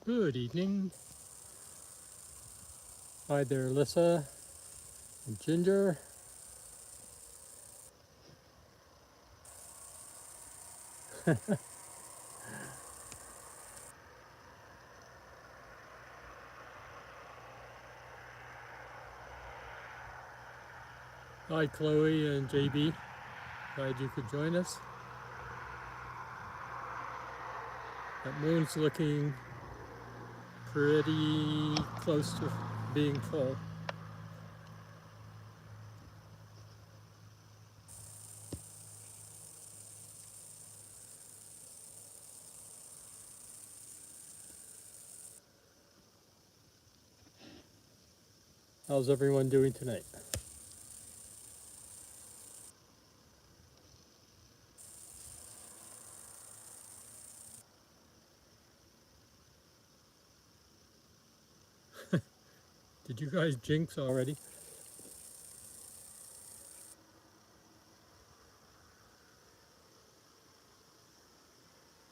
Good evening. Hi there, Alyssa and Ginger. Hi, Chloe and JB. Glad you could join us. That moon's looking pretty close to being full. How's everyone doing tonight? Did you guys jinx already?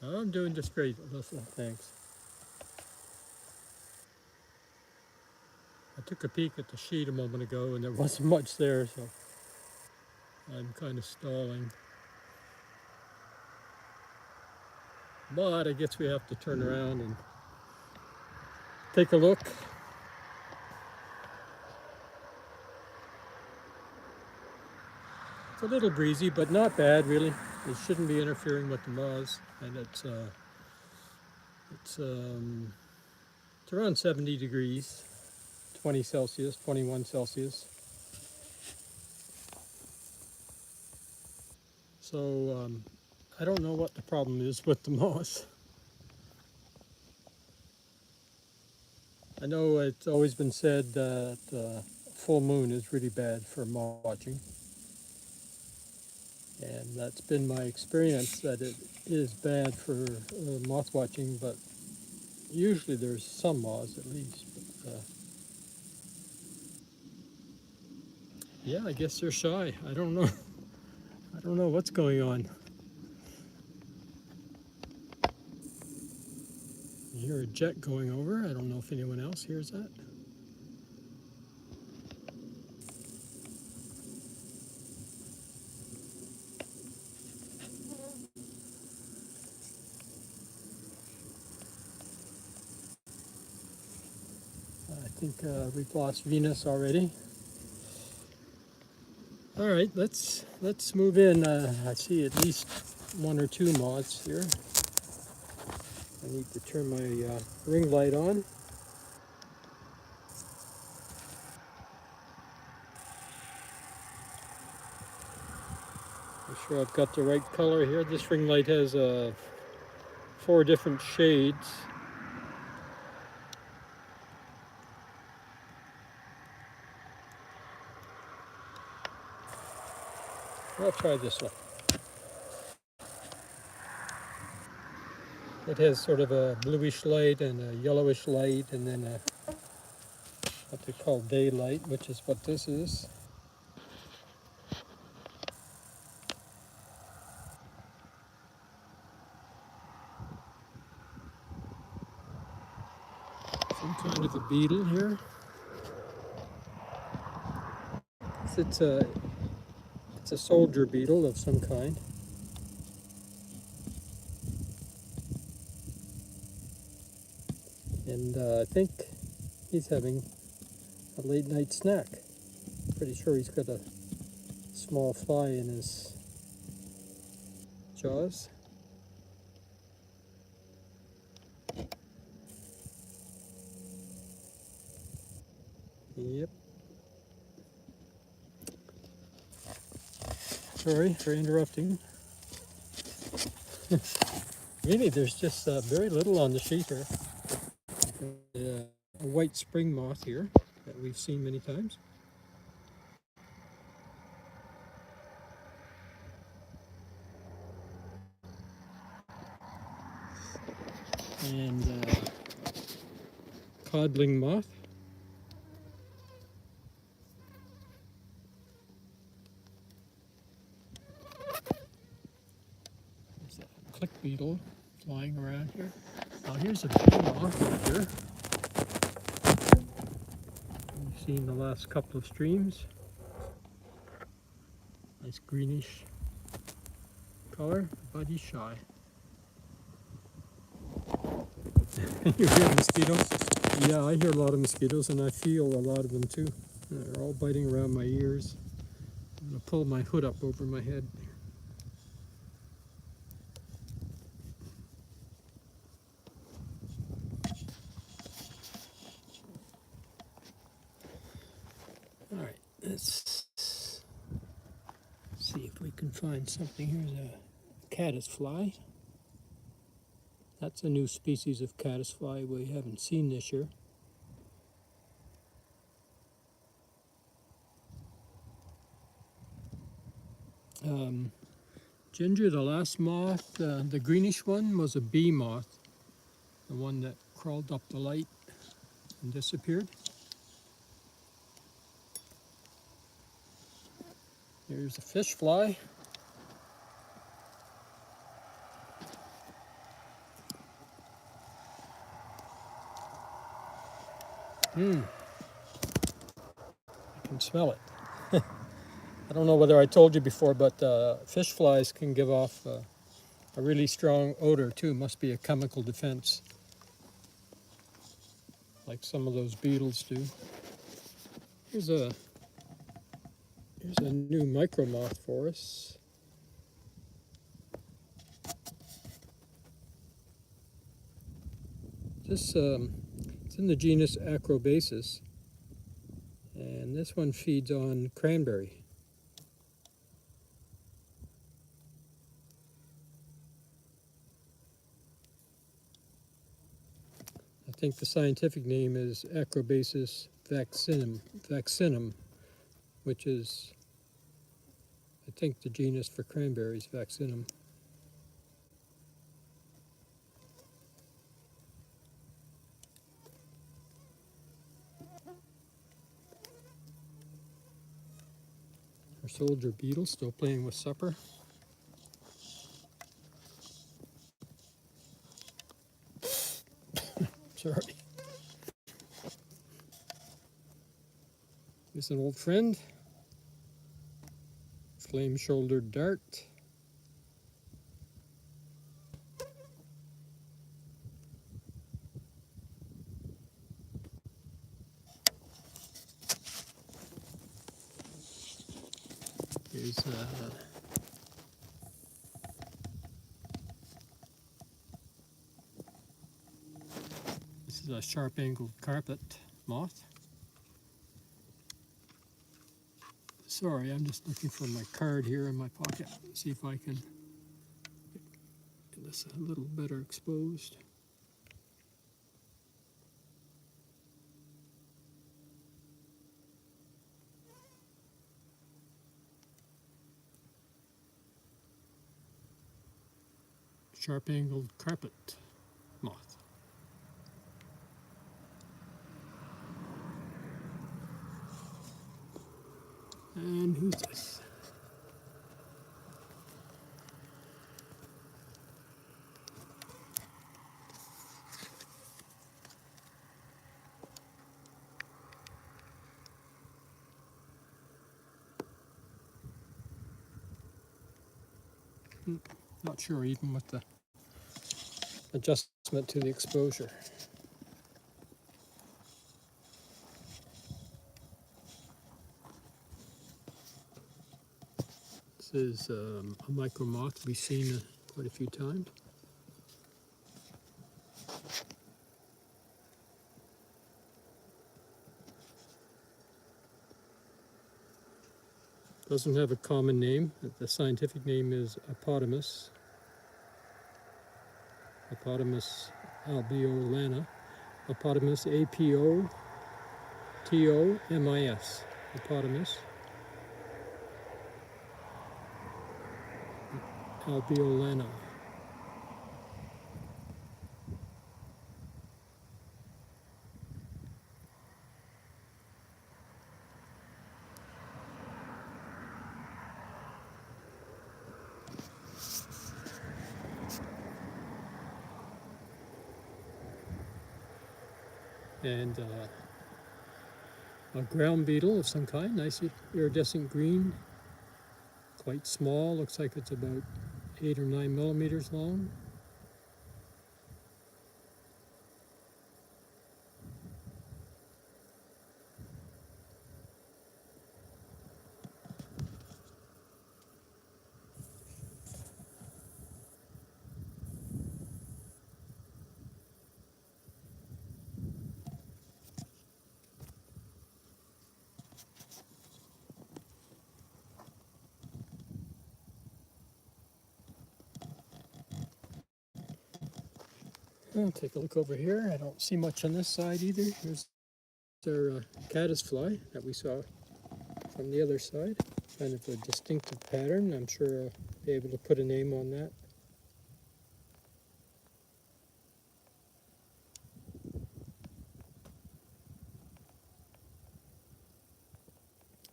I'm doing just great, Alyssa, thanks. I took a peek at the sheet a moment ago and there wasn't much there, so I'm kind of stalling. But I guess we have to turn around and take a look. It's a little breezy, but not bad really. It shouldn't be interfering with the moths, and it's around 70 degrees, 20 Celsius, 21 Celsius. So I don't know what the problem is with the moths. I know it's always been said that full moon is really bad for moth watching. And that's been my experience, that it is bad for moth watching, but usually there's some moths at least. But, yeah, I guess they're shy. I don't know. I don't know what's going on. You hear a jet going over. I don't know if anyone else hears that. I think we've lost Venus already. All right, let's move in. I see at least one or two moths here. I need to turn my ring light on. I'm sure I've got the right color here. This ring light has 4 different shades. I'll try this one. It has sort of a bluish light and a yellowish light, and then what they call daylight, which is what this is. Some kind of a beetle here. It's a soldier beetle of some kind. And I think he's having a late night snack. Pretty sure he's got a small fly in his jaws. Yep. Sorry for interrupting. Really, there's just very little on the sheet here. A white spring moth here that we've seen many times. And codling moth. There's a click beetle flying around here. Now here's a bee moth right here. You've seen the last couple of streams. Nice greenish color, but he's shy. You hear mosquitoes? Yeah, I hear a lot of mosquitoes, and I feel a lot of them too. They're all biting around my ears. I'm going to pull my hood up over my head. All right, let's see if we can find something. Here's a caddisfly. That's a new species of caddisfly we haven't seen this year. Ginger, the last moth, the greenish one, was a bee moth, the one that crawled up the light and disappeared. Here's a fish fly. I can smell it. I don't know whether I told you before, but fish flies can give off a really strong odor too. Must be a chemical defense, like some of those beetles do. Here's a new micro moth for us. This it's in the genus Acrobasis, and this one feeds on cranberry. I think the scientific name is Acrobasis vaccinum, which is, I think, the genus for cranberries, vaccinum. Our soldier beetle still playing with supper. Sorry. Here's an old friend, flame-shouldered dart. Here's this is a sharp-angled carpet moth. Sorry, I'm just looking for my card here in my pocket. See if I can get this a little better exposed. Sharp-angled carpet moth. And who's this? Not sure even with the adjustment to the exposure. This is a micro moth we've seen quite a few times. Doesn't have a common name. The scientific name is Apodamus. Apodamus alveolana. Apodamus, A-P-O-T-O-M-I-S. Apodamus alveolana. and a ground beetle of some kind, nice iridescent green, quite small, looks like it's about 8 or 9 millimeters long. I'll take a look over here. I don't see much on this side either. Here's our caddisfly that we saw from the other side. Kind of a distinctive pattern. I'm sure I'll be able to put a name on that.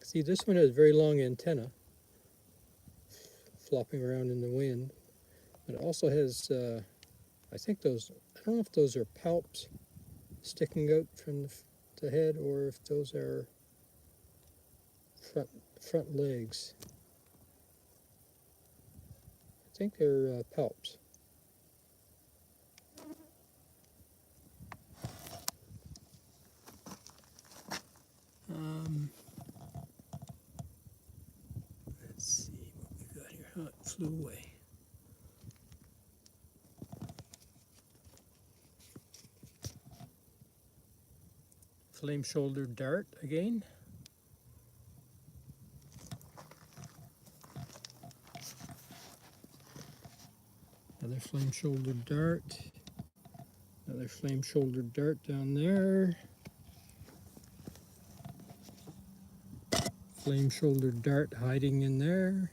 See, this one has very long antenna flopping around in the wind. But it also has, I think those, I don't know if those are palps sticking out from the head or if those are front legs. I think they're palps. Let's see what we got here. Oh, it flew away. Flame-shouldered dart again. Another flame-shouldered dart. Another flame-shouldered dart down there. Flame-shouldered dart hiding in there.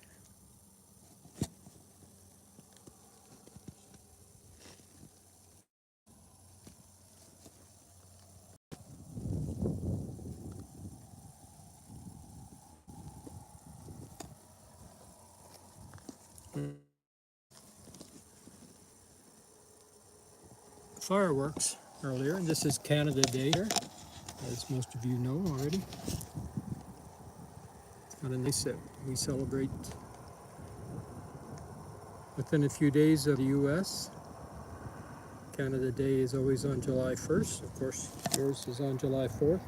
Fireworks earlier, and this is Canada Day here, as most of you know already. Kind of nice that we celebrate within a few days of the US. Canada Day is always on July 1st. Of course, yours is on July 4th.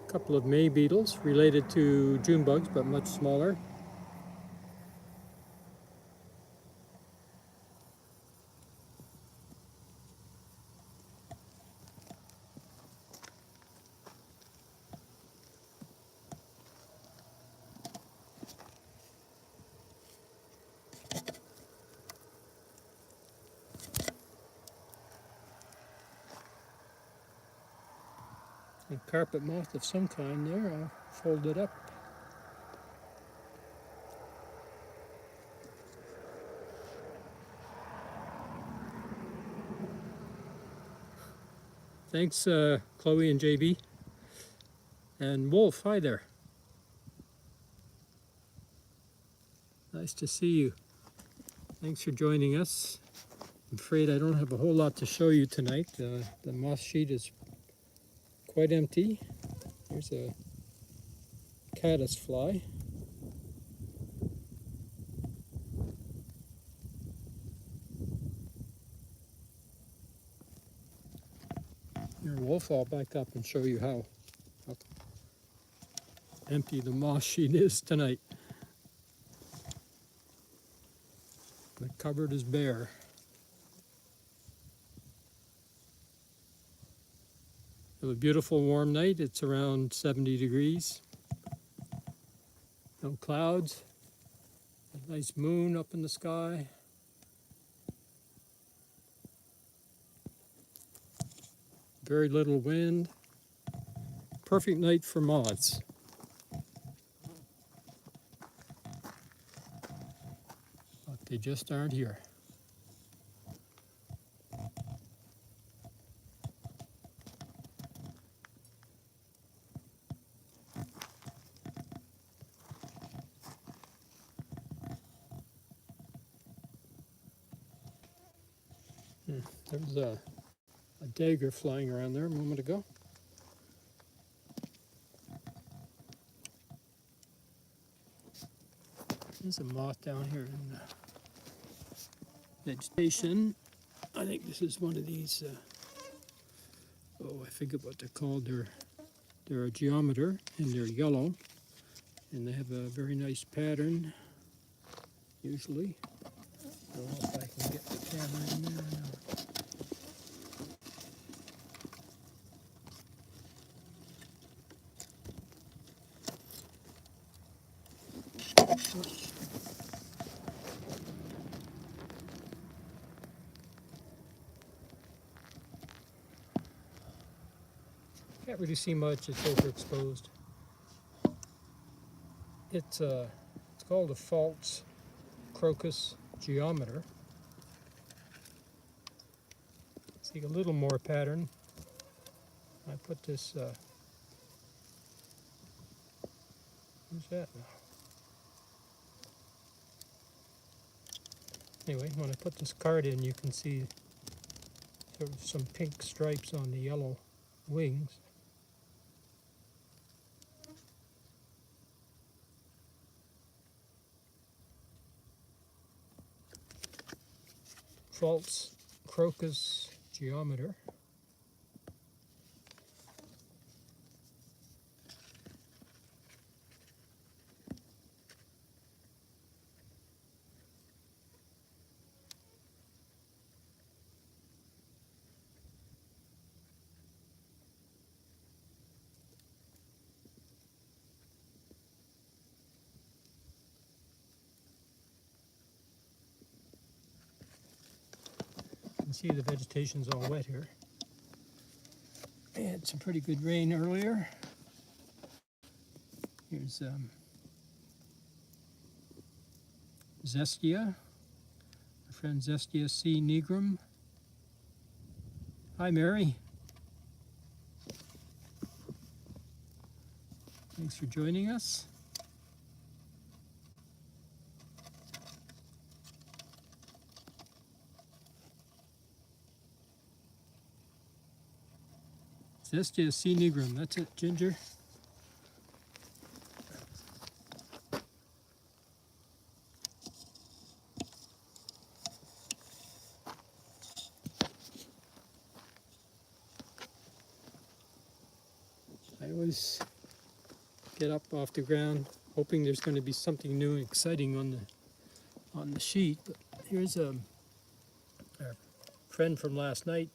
A couple of May beetles related to June bugs, but much smaller. A carpet moth of some kind there. I'll fold it up. Thanks, Chloe and JB. And Wolf, hi there. Nice to see you. Thanks for joining us. I'm afraid I don't have a whole lot to show you tonight. The moth sheet is quite empty. Here's a caddisfly. Here, Wolf, I'll back up and show you how empty the moth sheet is tonight. The cupboard is bare. We have a beautiful warm night. It's around 70 degrees. No clouds. A nice moon up in the sky. Very little wind. Perfect night for moths. But they just aren't here. There was a dagger flying around there a moment ago. There's a moth down here in the vegetation. I think this is one of these, I forget what they're called. They're a geometer, and they're yellow, and they have a very nice pattern, usually. I don't know if I can get the camera in there now. Can't really see much, it's overexposed. It's called a false crocus geometer. See a little more pattern. I put this, who's that now? Anyway, when I put this card in, you can see sort of some pink stripes on the yellow wings. False crocus geometer. You can see the vegetation's all wet here. I had some pretty good rain earlier. Here's Zestia, my friend Zestia C. nigrum. Hi, Mary. Thanks for joining us. Zestia C. nigrum, that's it, Ginger. I always get up off the ground hoping there's going to be something new and exciting on the sheet. But here's our friend from last night,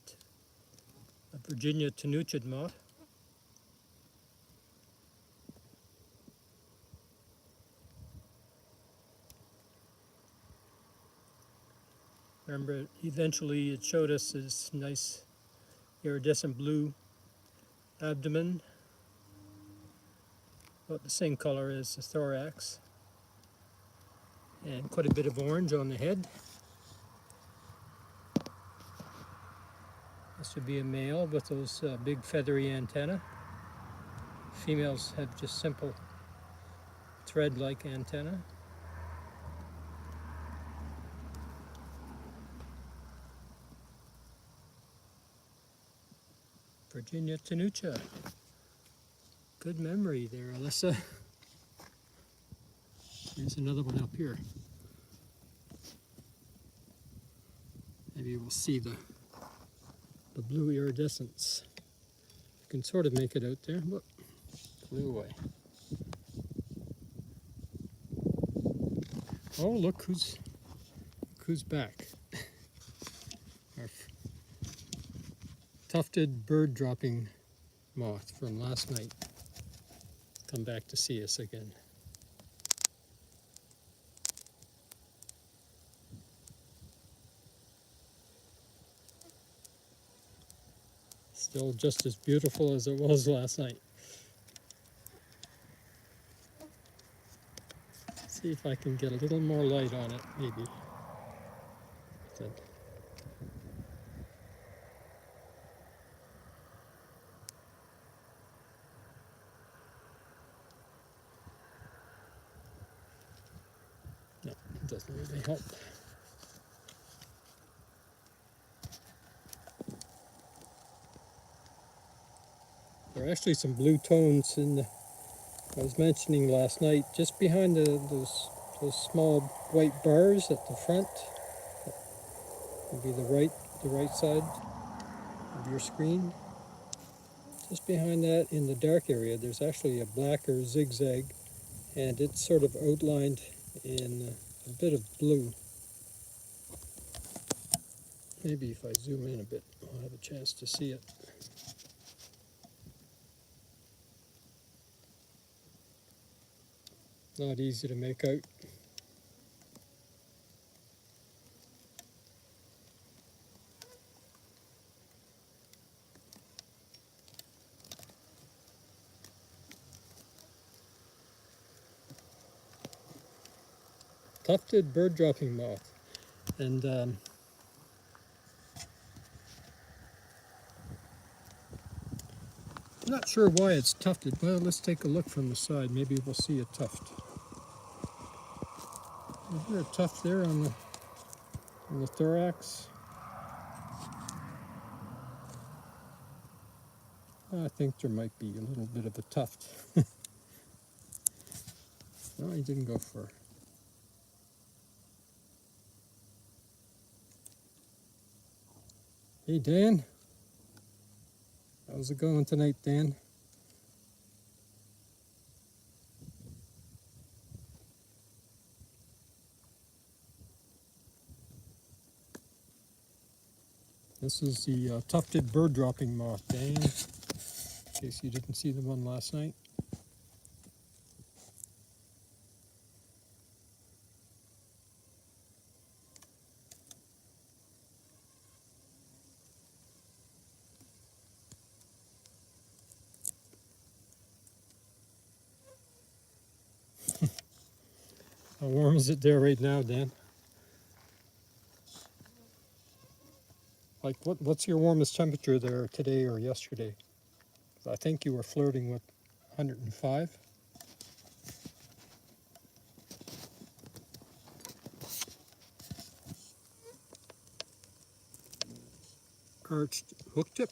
a Virginia tenucid moth. Remember, eventually it showed us this nice iridescent blue abdomen, about the same color as the thorax, and quite a bit of orange on the head. This would be a male with those big feathery antennae. Females have just simple thread-like antennae. Virginia tenucid. Good memory there, Alyssa. There's another one up here. Maybe we'll see the blue iridescence. You can sort of make it out there, but flew away. Oh, look who's back. Our tufted bird dropping moth from last night. Come back to see us again. Still just as beautiful as it was last night. See if I can get a little more light on it, maybe. No, it doesn't really help. There are actually some blue tones in the, I was mentioning last night, just behind those small white bars at the front. Would be the right side of your screen. Just behind that, in the dark area, there's actually a blacker zigzag, and it's sort of outlined in a bit of blue. Maybe if I zoom in a bit, I'll have a chance to see it. Not easy to make out. Tufted bird dropping moth. And I'm not sure why it's tufted. Well, let's take a look from the side. Maybe we'll see a tuft. Is there a tuft there on the thorax? I think there might be a little bit of a tuft. No, he didn't go far. Hey, Dan. How's it going tonight, Dan? This is the tufted bird dropping moth, Dan, in case you didn't see the one last night. How warm is it there right now, Dan? Like, what's your warmest temperature there today or yesterday? I think you were flirting with 105. Arched hook tip.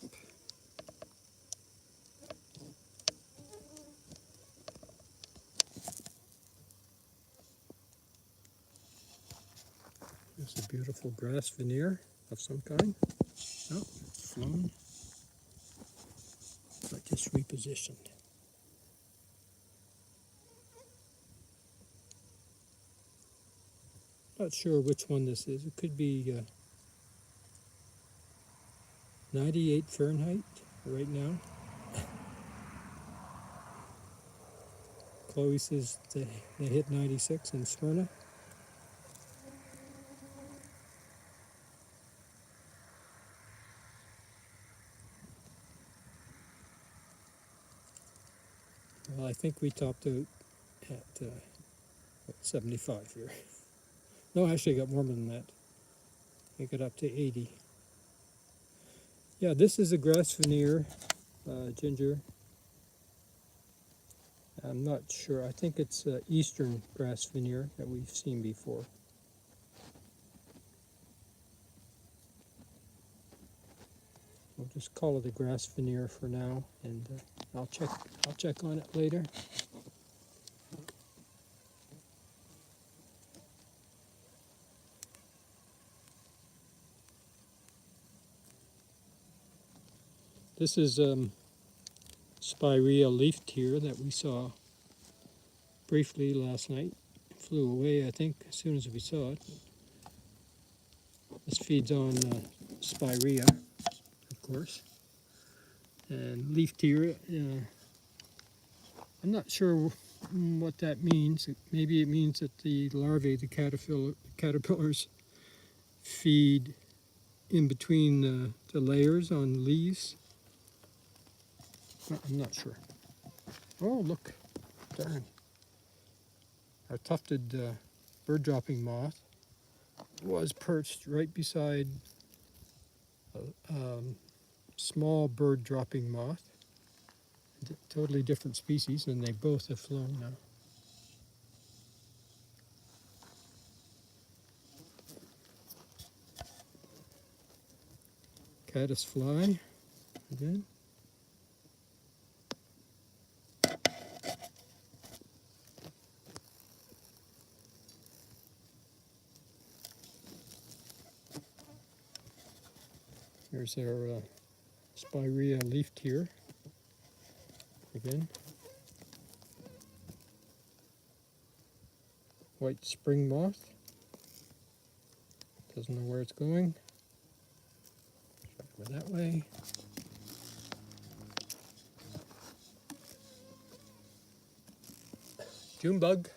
There's a beautiful grass veneer of some kind. Oh, it's flown. I just repositioned. Not sure which one this is. It could be 98 Fahrenheit right now. Chloe says they hit 96 in Smyrna. Well, I think we topped out at 75 here. No, actually it got warmer than that. It got up to 80. Yeah, this is a grass veneer, ginger. I'm not sure. I think it's eastern grass veneer that we've seen before. We'll just call it a grass veneer for now, and I'll check on it later. This is Spirea leaf tear that we saw briefly last night. It flew away, I think, as soon as we saw it. This feeds on Spirea, of course. And leaf tear, I'm not sure what that means. Maybe it means that the larvae, the caterpillars, feed in between the layers on leaves. I'm not sure. Oh, look, darn. Our tufted bird dropping moth was perched right beside a small bird dropping moth. Totally different species, and they both have flown now. Caddisfly again. There's our Spirea leaf tear again. White spring moth. Doesn't know where it's going. Try to go that way. June bug.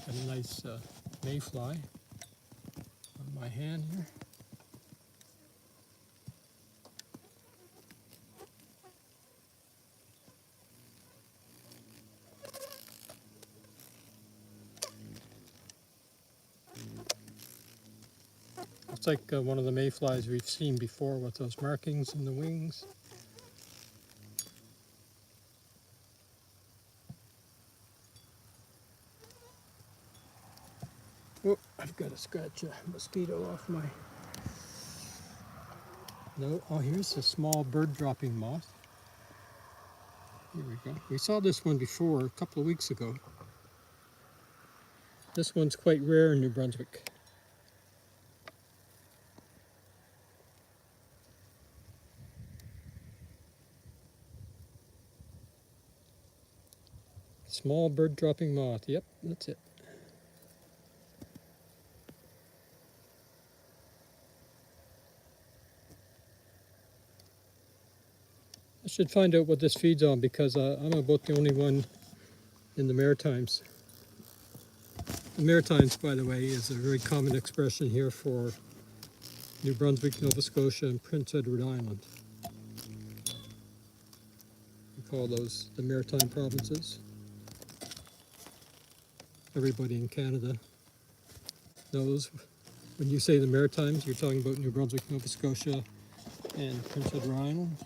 Got a nice mayfly on my hand here. It's like one of the mayflies we've seen before with those markings in the wings. Oh, I've got to scratch a mosquito off my... No, oh, here's a small bird dropping moth. Here we go. We saw this one before a couple of weeks ago. This one's quite rare in New Brunswick. Small bird dropping moth. Yep, that's it. I should find out what this feeds on because I'm about the only one in the Maritimes. The Maritimes, by the way, is a very common expression here for New Brunswick, Nova Scotia, and Prince Edward Island. We call those the Maritime provinces. Everybody in Canada knows when you say the Maritimes, you're talking about New Brunswick, Nova Scotia, and Prince Edward Island.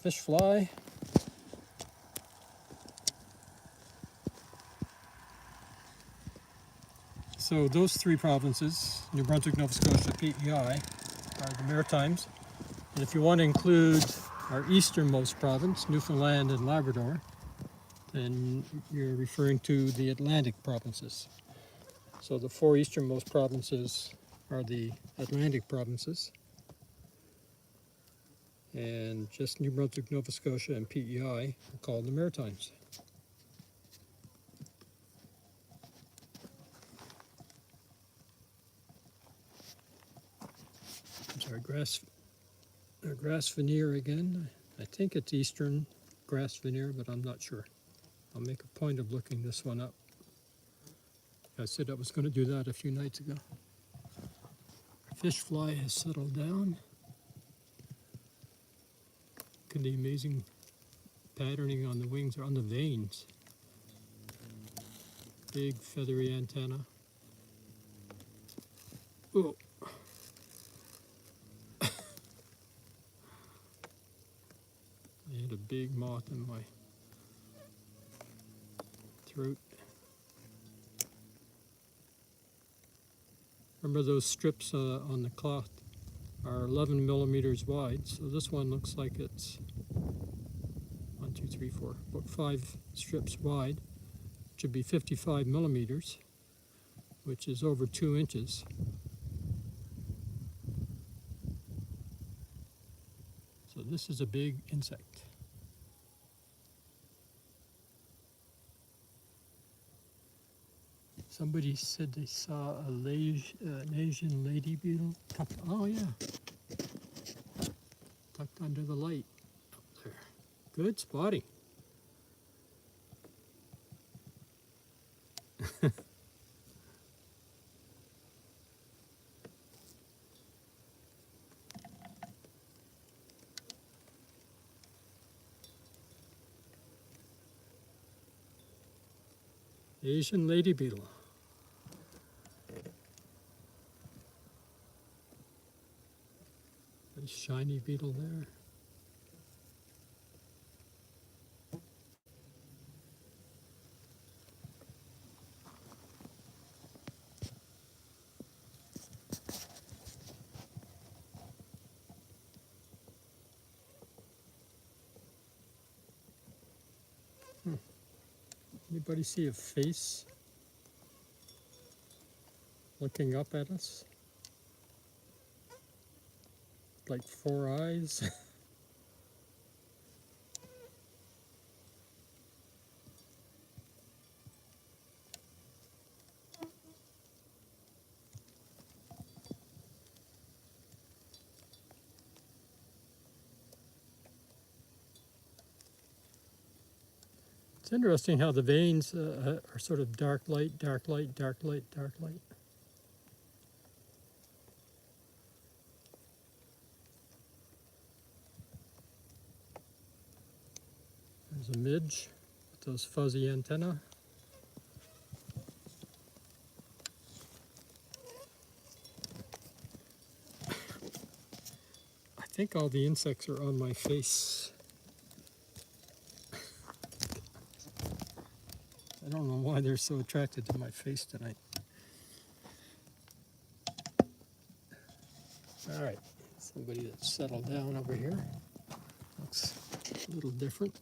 Fish fly. So those three provinces, New Brunswick, Nova Scotia, PEI, are the Maritimes. And if you want to include our easternmost province, Newfoundland and Labrador, then you're referring to the Atlantic provinces. So the four easternmost provinces are the Atlantic provinces. And just New Brunswick, Nova Scotia, and PEI are called the Maritimes. There's our grass veneer again. I think it's eastern grass veneer, but I'm not sure. I'll make a point of looking this one up. I said I was going to do that a few nights ago. Fish fly has settled down. Look at the amazing patterning on the wings, or on the veins. Big feathery antenna. Oh. I had a big moth in my throat. Remember those strips on the cloth are 11 millimeters wide, so this one looks like it's 1, 2, 3, 4, about 5 strips wide, which would be 55 millimeters, which is over 2 inches. So this is a big insect. Somebody said they saw an Asian lady beetle tucked, oh yeah, tucked under the light up there. Good spotting. Asian lady beetle. Nice shiny beetle there. Anybody see a face looking up at us? Like 4 eyes? It's interesting how the veins are sort of dark light, dark light, dark light, dark light. There's a midge with those fuzzy antennae. I think all the insects are on my face. I don't know why they're so attracted to my face tonight. All right, somebody that's settled down over here. Looks a little different.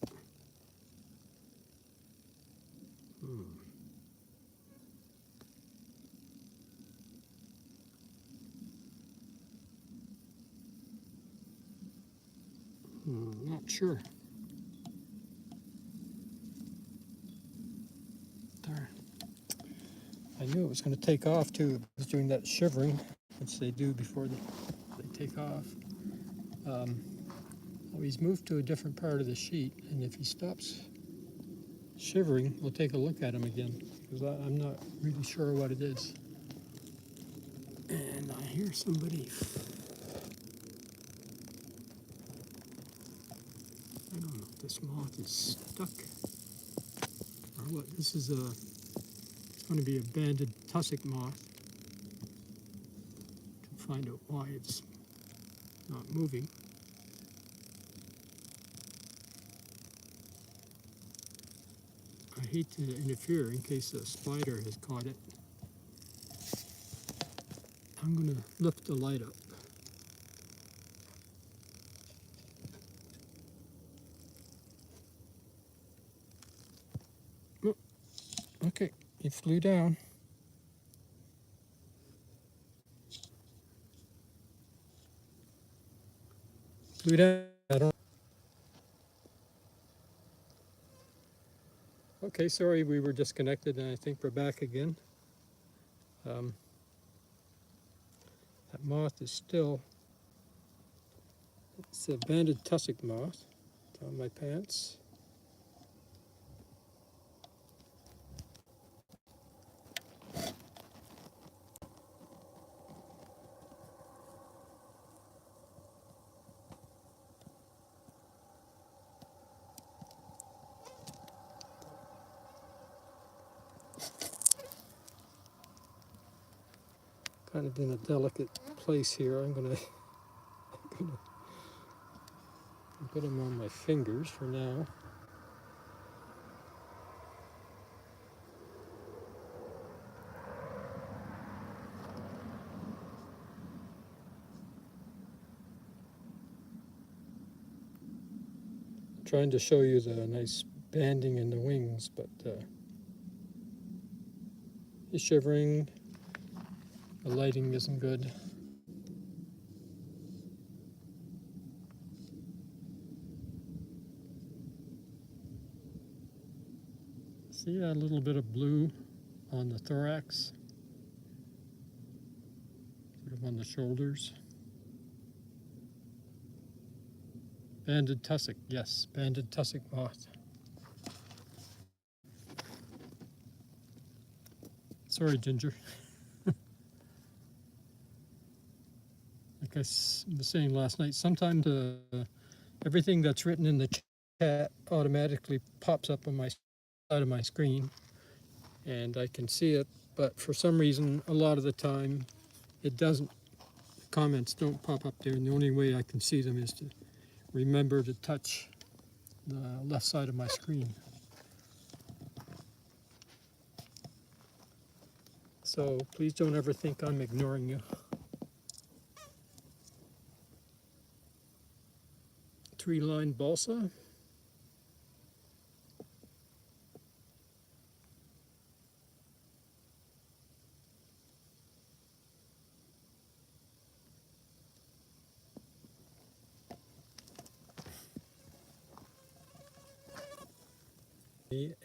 Not sure. There. I knew it was going to take off too. It was doing that shivering, which they do before they take off. Well, he's moved to a different part of the sheet, and if he stops shivering, we'll take a look at him again, because I'm not really sure what it is. And I hear somebody. I don't know if this moth is stuck or what. This is it's going to be a banded tussock moth. To find out why it's not moving. I hate to interfere in case a spider has caught it. I'm going to lift the light up. Oh, okay, he flew down. Flew down. I don't. Okay, sorry, we were disconnected, and I think we're back again. That moth is still. It's a banded tussock moth. It's on my pants. Kind of in a delicate place here. I'm gonna put them on my fingers for now. I'm trying to show you the nice banding in the wings, but he's shivering. The lighting isn't good. See that little bit of blue on the thorax? Sort of on the shoulders. Banded tussock, yes, banded tussock moth. Sorry, Ginger. Like I was saying last night, sometimes everything that's written in the chat automatically pops up on my side of my screen, and I can see it, but for some reason, a lot of the time, it doesn't. The comments don't pop up there, and the only way I can see them is to remember to touch the left side of my screen. So please don't ever think I'm ignoring you. Tree-lined balsa.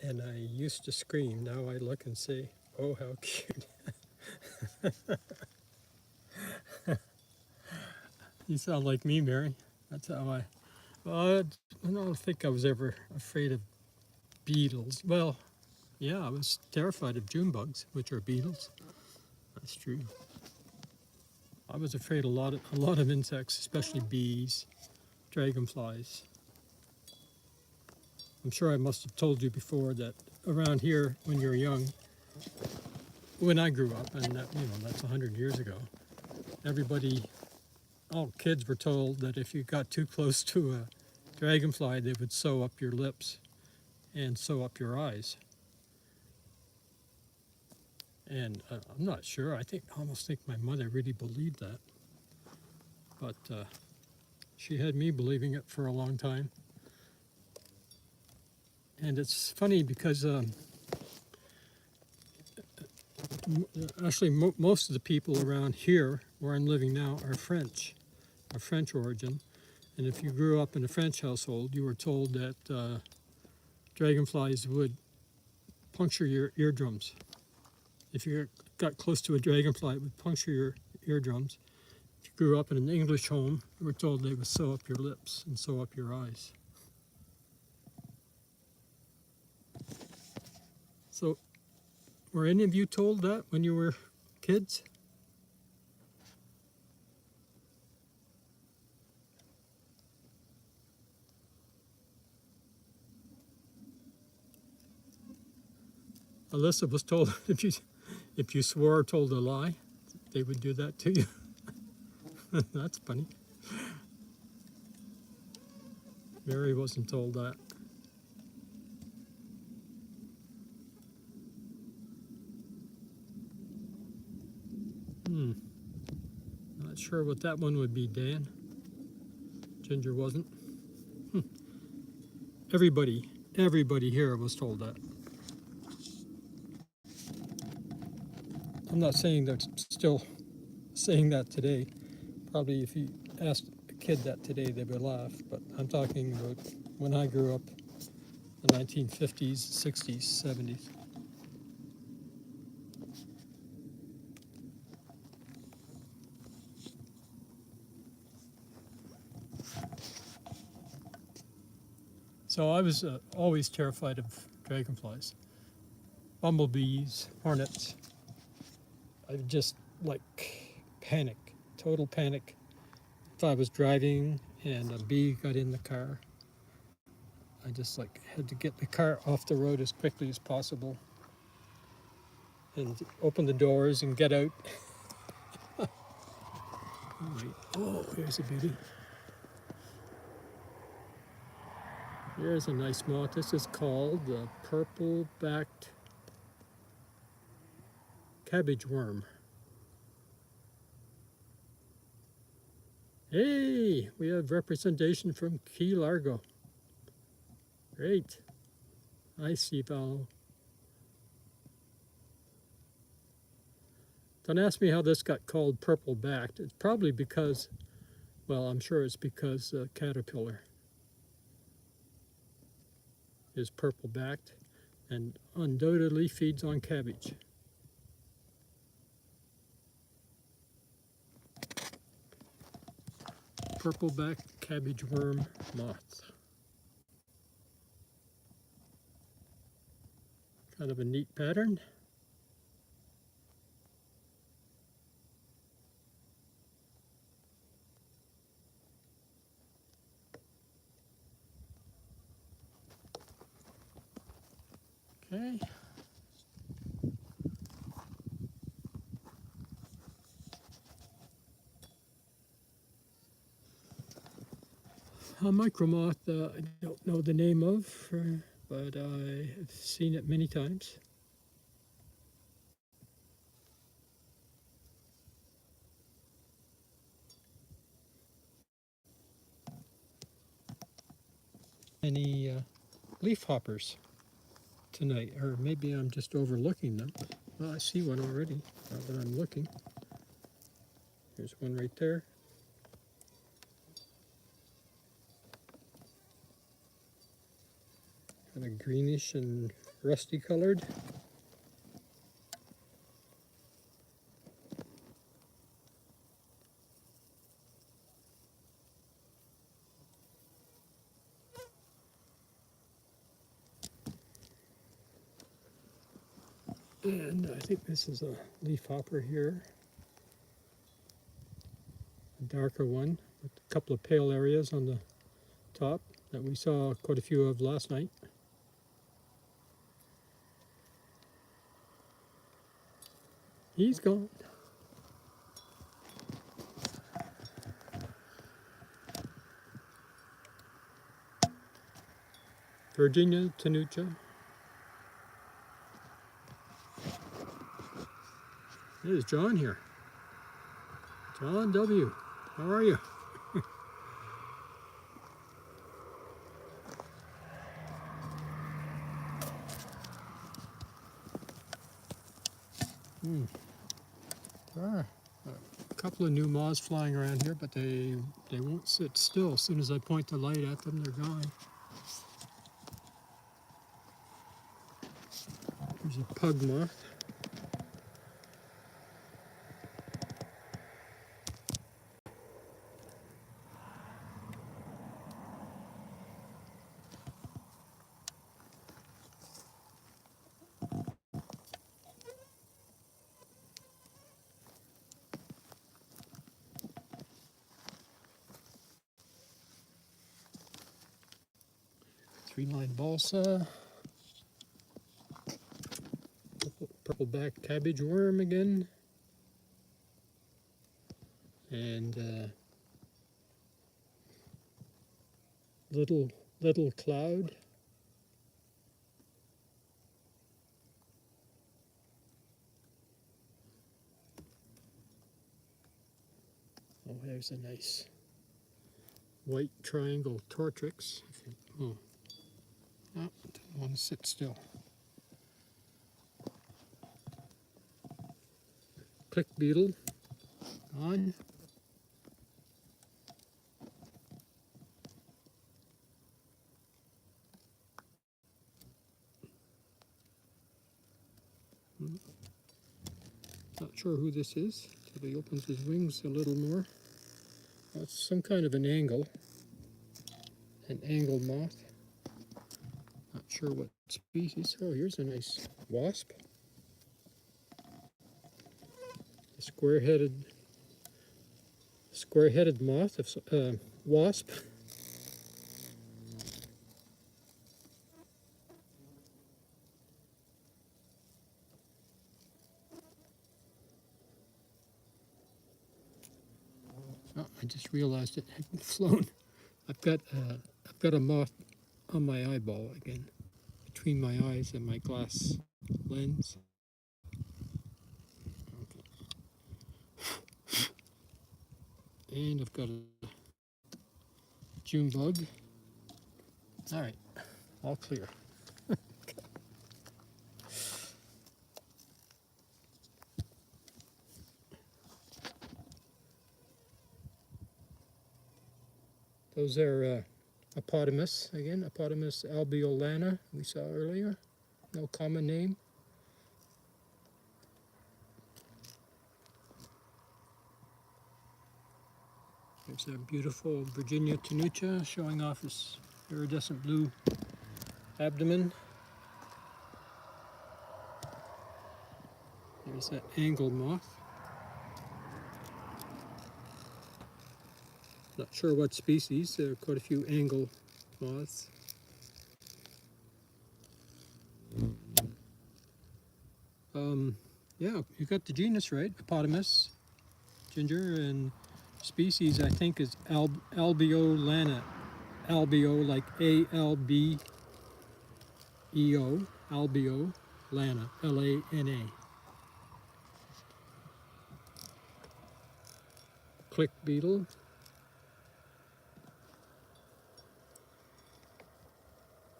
And I used to scream. Now I look and say, oh, how cute. You sound like me, Mary. That's how I don't think I was ever afraid of beetles. Well, yeah, I was terrified of June bugs, which are beetles. That's true. I was afraid of a lot of insects, especially bees, dragonflies. I'm sure I must have told you before that around here, when you're young, when I grew up, and that, that's 100 years ago, all kids were told that if you got too close to a dragonfly, they would sew up your lips and sew up your eyes. And I'm not sure. I almost think my mother really believed that. But she had me believing it for a long time. And it's funny because actually most of the people around here, where I'm living now, are French origin. And if you grew up in a French household, you were told that dragonflies would puncture your eardrums. If you got close to a dragonfly, it would puncture your eardrums. If you grew up in an English home, you were told they would sew up your lips and sew up your eyes. So, were any of you told that when you were kids? Alyssa was told if you swore or told a lie, they would do that to you. That's funny. Mary wasn't told that. Not sure what that one would be, Dan. Ginger wasn't. Everybody here was told that. I'm not saying they're still saying that today. Probably if you asked a kid that today, they would laugh. But I'm talking about when I grew up, the 1950s, 60s, 70s. So I was always terrified of dragonflies, bumblebees, hornets. I would just panic, total panic. If I was driving and a bee got in the car, I just had to get the car off the road as quickly as possible and open the doors and get out. Oh, here's a beauty. Here's a nice moth. This is called the purple-backed cabbage worm. Hey, we have representation from Key Largo. Great. Hi, Steve-O. Don't ask me how this got called purple-backed. It's probably because, well, I'm sure it's because caterpillar is purple-backed and undoubtedly feeds on cabbage. Purple-backed cabbage worm moth. Kind of a neat pattern. Okay. A micromoth I don't know the name of, but I have seen it many times. Any leaf hoppers tonight, or maybe I'm just overlooking them. Well, I see one already, now that I'm looking. There's one right there. kind of greenish and rusty colored. And I think this is a leaf hopper here, a darker one with a couple of pale areas on the top that we saw quite a few of last night. He's gone. Virginia tenuta. There's John here. John W. How are you? There are a couple of new moths flying around here, but they won't sit still. As soon as I point the light at them, they're gone. There's a pug moth. Three-line balsa. Purple back cabbage worm again. And little cloud. Oh, there's a nice white triangle tortrix. Oh, don't want to sit still. Click beetle on. Not sure who this is until he opens his wings a little more. That's some kind of an angle moth. Not sure what species. Oh, here's a nice wasp. A square-headed moth, wasp. Oh, I just realized it hadn't flown. I've got a moth on my eyeball again, between my eyes and my glass lens. Okay. And I've got a June bug. All right, all clear. Those are Apodamus, again, Apodamus alveolana, we saw earlier. No common name. There's a beautiful Virginia tenuta showing off his iridescent blue abdomen. There's that angle moth. Not sure what species. There are quite a few angle moths. Yeah, you got the genus right, Apodamus, Ginger, and species I think is alveolana. Albeo, like A-L-B-E-O, alveolana, L-A-N-A. Click beetle.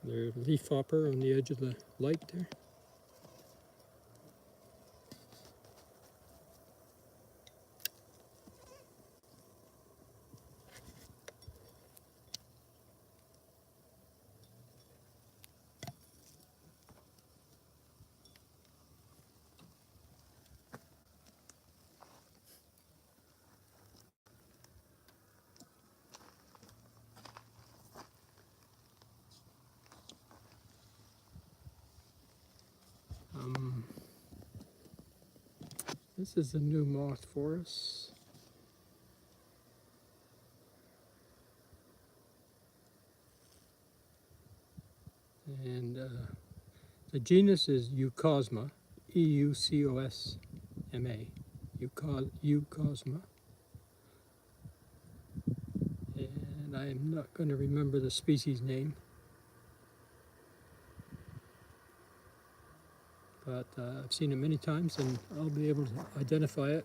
There's a leaf hopper on the edge of the light there. This is a new moth for us. And the genus is Eucosma, E-U-C-O-S-M-A, Eucosma. And I'm not going to remember the species name, but I've seen it many times and I'll be able to identify it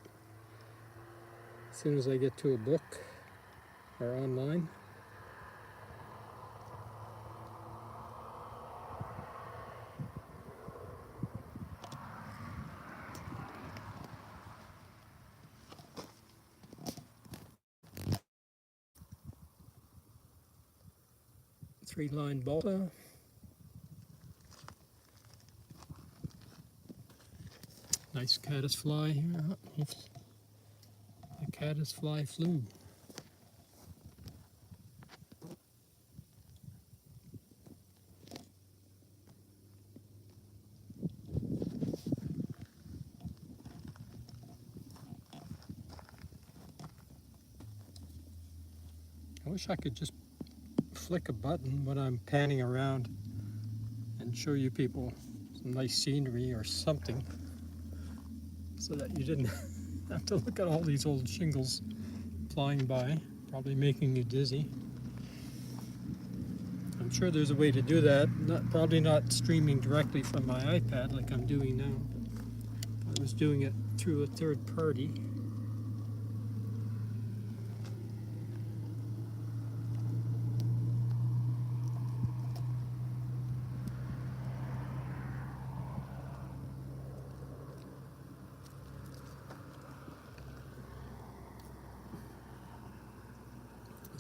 as soon as I get to a book or online. Three-line balsa. Nice caddisfly here. The caddisfly flew. I wish I could just flick a button when I'm panning around and show you people some nice scenery or something, so that you didn't have to look at all these old shingles flying by, probably making you dizzy. I'm sure there's a way to do that, probably not streaming directly from my iPad like I'm doing now, but I was doing it through a third party.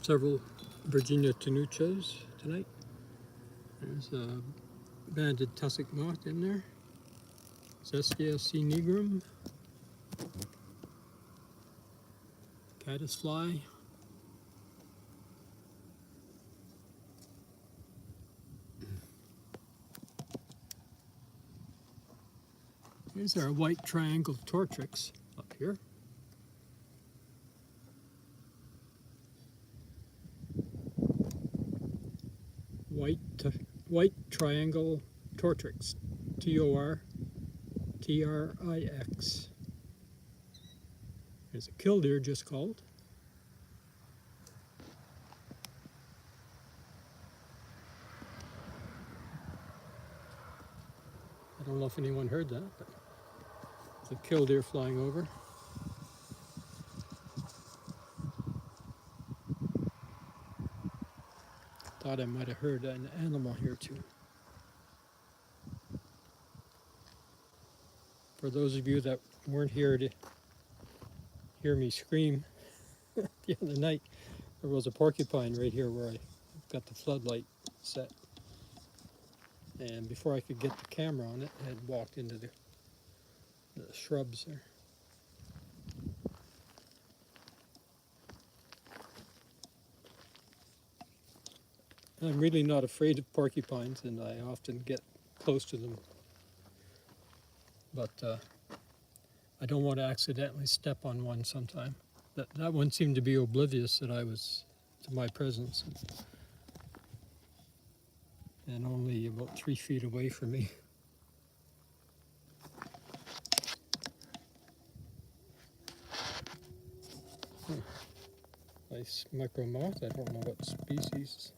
Several Virginia tenuchas tonight. There's a banded tussock moth in there. Zestia nigrum. Caddisfly. Here's our white triangle tortrix up here. White triangle tortrix, T-O-R-T-R-I-X. There's a killdeer just called. I don't know if anyone heard that, but it's a killdeer flying over. Thought I might have heard an animal here too. For those of you that weren't here to hear me scream the other night, there was a porcupine right here where I got the floodlight set. And before I could get the camera on it, I had walked into the shrubs there. I'm really not afraid of porcupines, and I often get close to them. But I don't want to accidentally step on one sometime. That one seemed to be oblivious that I was to my presence, and only about 3 feet away from me. Nice micro moth. I don't know what species.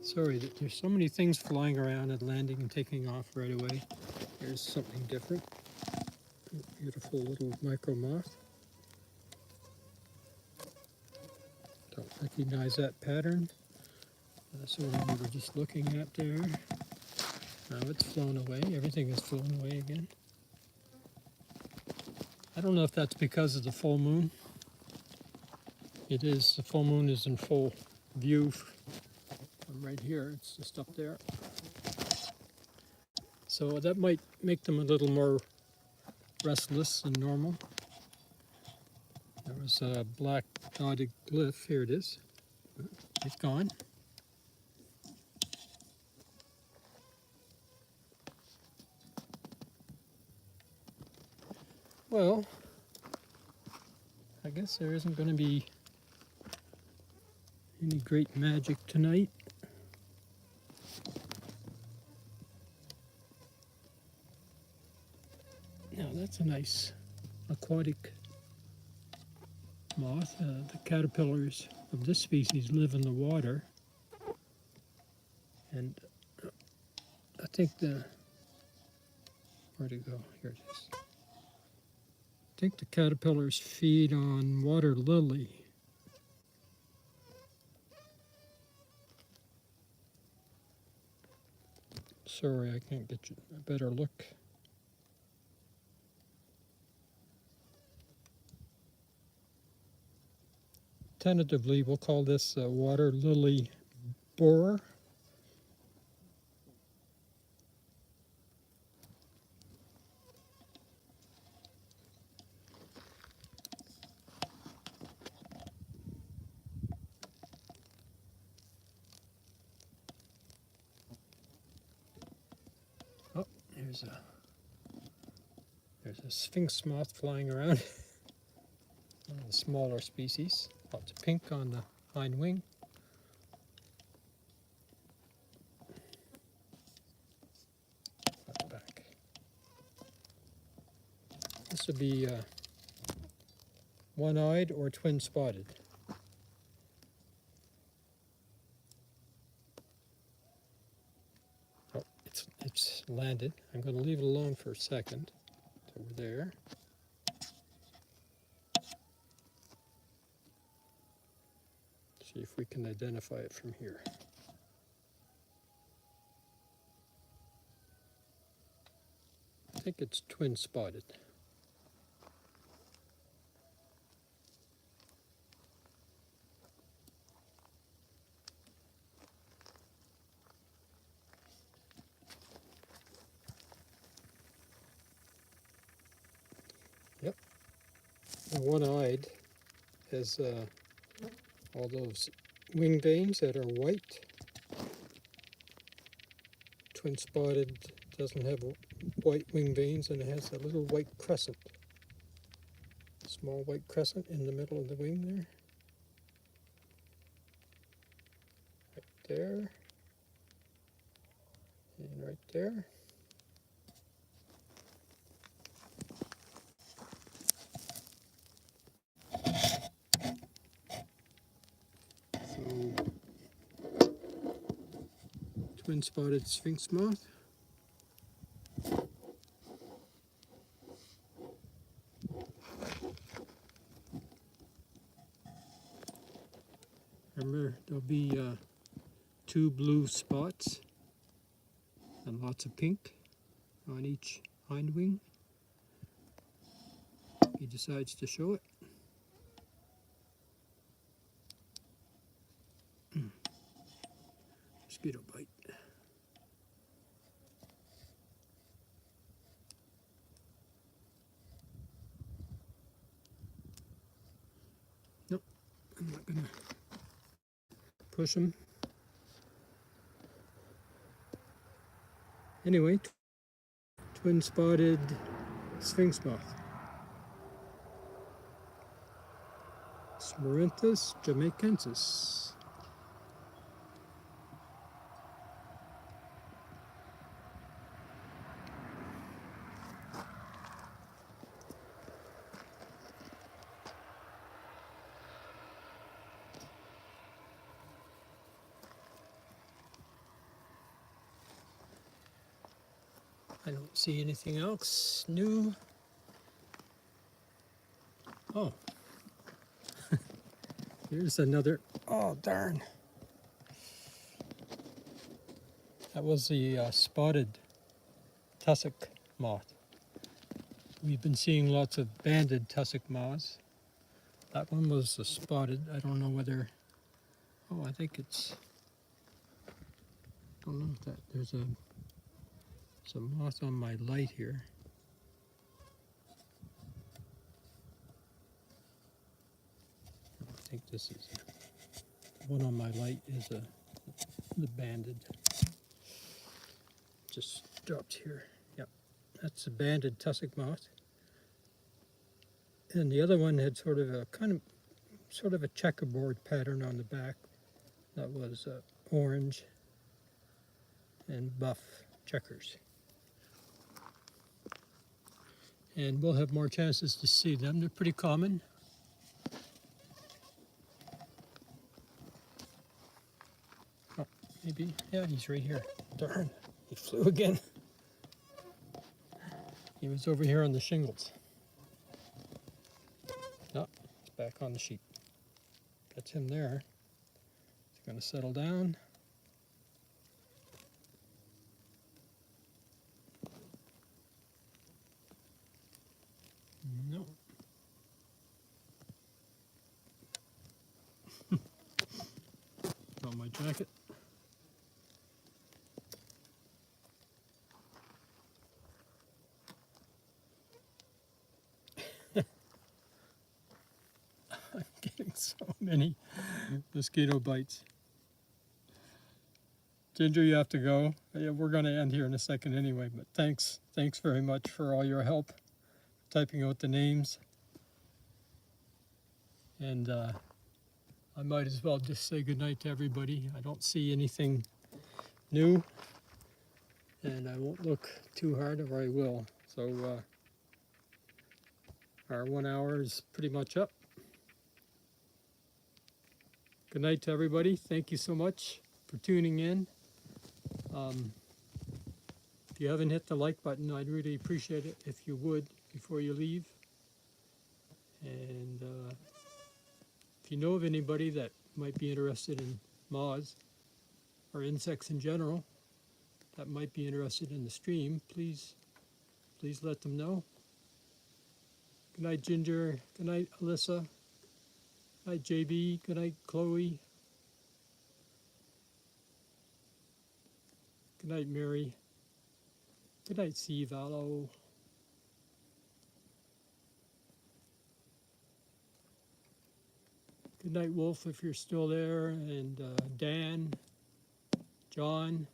Sorry that there's so many things flying around and landing and taking off right away. Here's something different. Beautiful little micro moth. Don't recognize that pattern. That's the one we were just looking at there. Now it's flown away. Everything is flown away again. I don't know if that's because of the full moon. It is. The full moon is in full view from right here. It's just up there. So that might make them a little more restless than normal. There was a black dotted glyph. Here it is. It's gone. Well, I guess there isn't going to be any great magic tonight. Now that's a nice aquatic moth. The caterpillars of this species live in the water, and I think where'd it go? Here it is. I think the caterpillars feed on water lily. Sorry, I can't get you a better look. Tentatively, we'll call this a water lily borer. Oh, there's a sphinx moth flying around. One of the smaller species. Lots of pink on the hind wing. Back. This would be one-eyed or twin-spotted. Oh, it's landed. I'm going to leave it alone for a second. It's over there. See if we can identify it from here. I think it's twin-spotted. Yep. And one-eyed has all those wing veins that are white. Twin-spotted doesn't have white wing veins, and it has a little white crescent. Small white crescent in the middle of the wing there. Right there. And right there. Twin-spotted sphinx moth. Remember, there'll be 2 blue spots and lots of pink on each hind wing. He decides to show it. Mosquito bite. Nope, I'm not gonna push him. Anyway, twin-spotted sphinx moth. Smerinthus jamaicensis. I don't see anything else new. Oh, here's another. Oh, darn. That was the spotted tussock moth. We've been seeing lots of banded tussock moths. That one was spotted. I don't know whether. Oh, I think it's. I don't know if that. There's a moth on my light here. think this is one on my light is the banded. Just dropped here. Yep, that's a banded tussock moth. And the other one had sort of a checkerboard pattern on the back that was orange and buff checkers. And we'll have more chances to see them. They're pretty common. Oh, maybe, yeah, he's right here. Darn, he flew again. He was over here on the shingles. Oh, he's back on the sheet. That's him there. He's going to settle down. No. On my jacket. I'm getting so many mosquito bites. Ginger, you have to go. Yeah, we're going to end here in a second anyway, but thanks very much for all your help typing out the names. And I might as well just say goodnight to everybody. I don't see anything new, and I won't look too hard, or I will. So our 1 hour is pretty much up. Good night to everybody. Thank you so much for tuning in. If you haven't hit the like button, I'd really appreciate it if you would before you leave. And if you know of anybody that might be interested in moths or insects in general that might be interested in the stream, please let them know. Good night, Ginger. Good night, Alyssa. Good night, JB. Good night, Chloe. Good night, Mary. Good night, C. Vallow. Good night, Wolf, if you're still there, and Dan, John.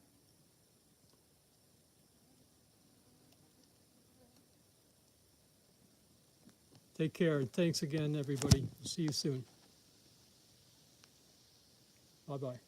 Take care, and thanks again, everybody. See you soon. Bye-bye.